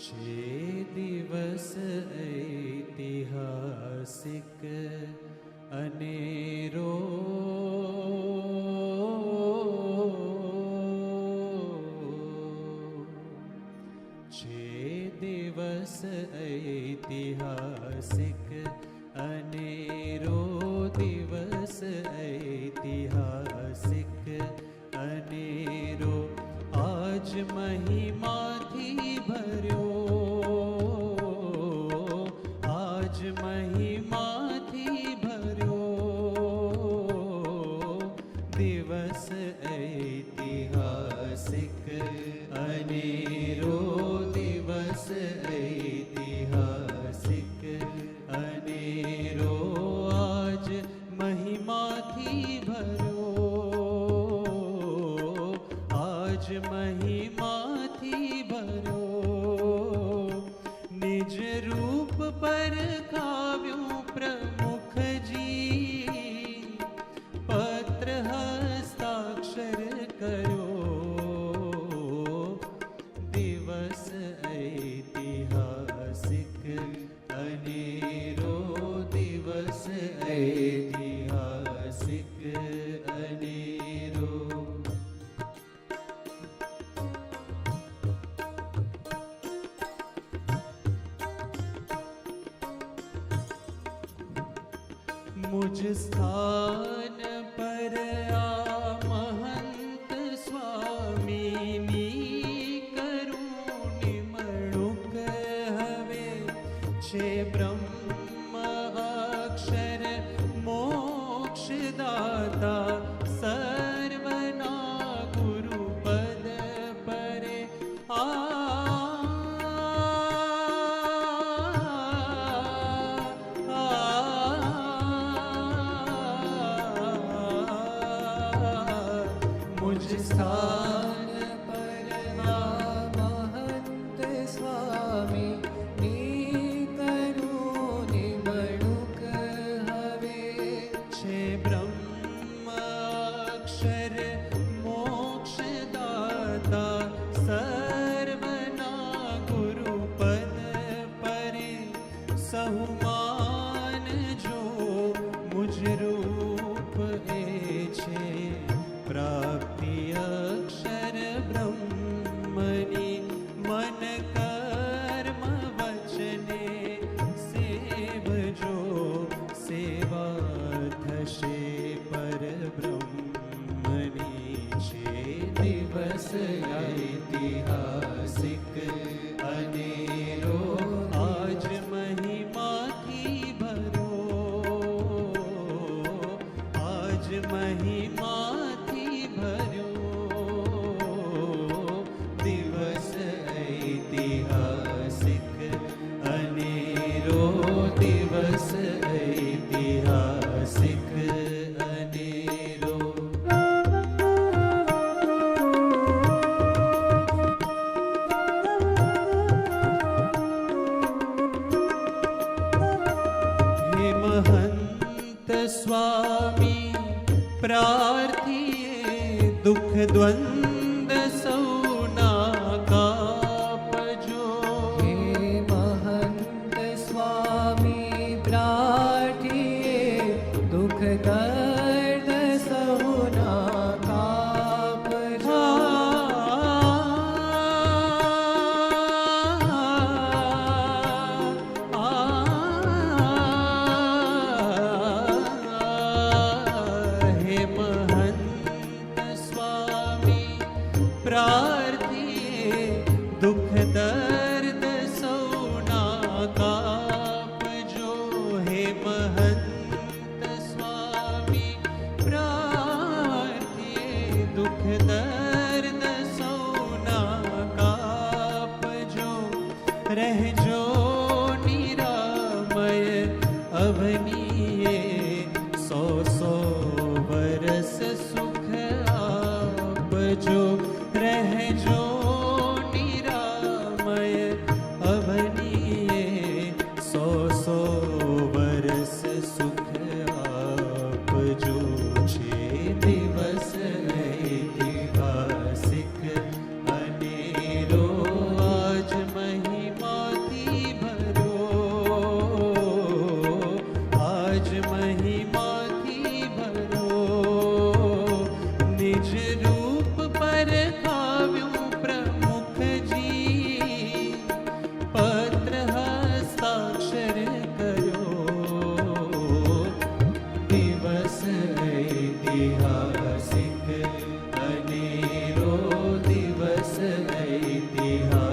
छे दिवस ऐतिहासिक अनेरो छे दिवस ऐतिहासिक अनेरो दिवस ऐतिहासिक अनेरो आज महिमाथी भर्यो आज महिमाथी भर्यो दिवस ऐतिहासिक अनेरो दिवस ऐतिहासिक अनेरो आज महिमाथी भर्यो आज महिमाथी भर्यो निज रूप पर काव्यों प्रमुख जी पत्र हस्ताक्षर करो दिवस ऐतिहासिक अनेरो दिवस ऐतिहासिक अनेरो मुझ स्थान पर आ महंत स्वामीनी करूं निमणुक हवे छे ब्रह्म अक्षर मोक्षदाता सर्वना गुरुपद परे स्थान पर महंत स्वामी करूं निमणुक हवे छे ब्रह्म अक्षर मोक्षदाता सर्वना गुरुपद परे सहुमान जो मुझ रूप ए छे प्राप्ति अक्षर ब्रह्मनि मन कर्म वचने सेवजो सेवा थशे पर ब्रह्मनि छे दिवस ऐतिहासिक अनेरो आज महिमाथी भरो आज महिमा भर्यो दिवस ऐतिहासिक अनेरो दिवस ऐतिहासिक अनेरो हे महंत स्वामी प्रार्थिए दुख द्वंद सौना कापजो हे महंत स्वामी प्रार्थिए दुख दर्द सहुना कापजो हे महंत स्वामी प्रार्थिए दुख दर्द सौना कापजो हे महंत स्वामी प्रार्थिए दुख दर्द सौना कापजो रहजो निरामय अवनीये सौ सौ बरस सुख आपजो रहजो निरामय अवनीये सौ सौ बरस सुख आपजो छे दिवस ऐतिहासिक अनेरो आज महिमा ઇતિહાસ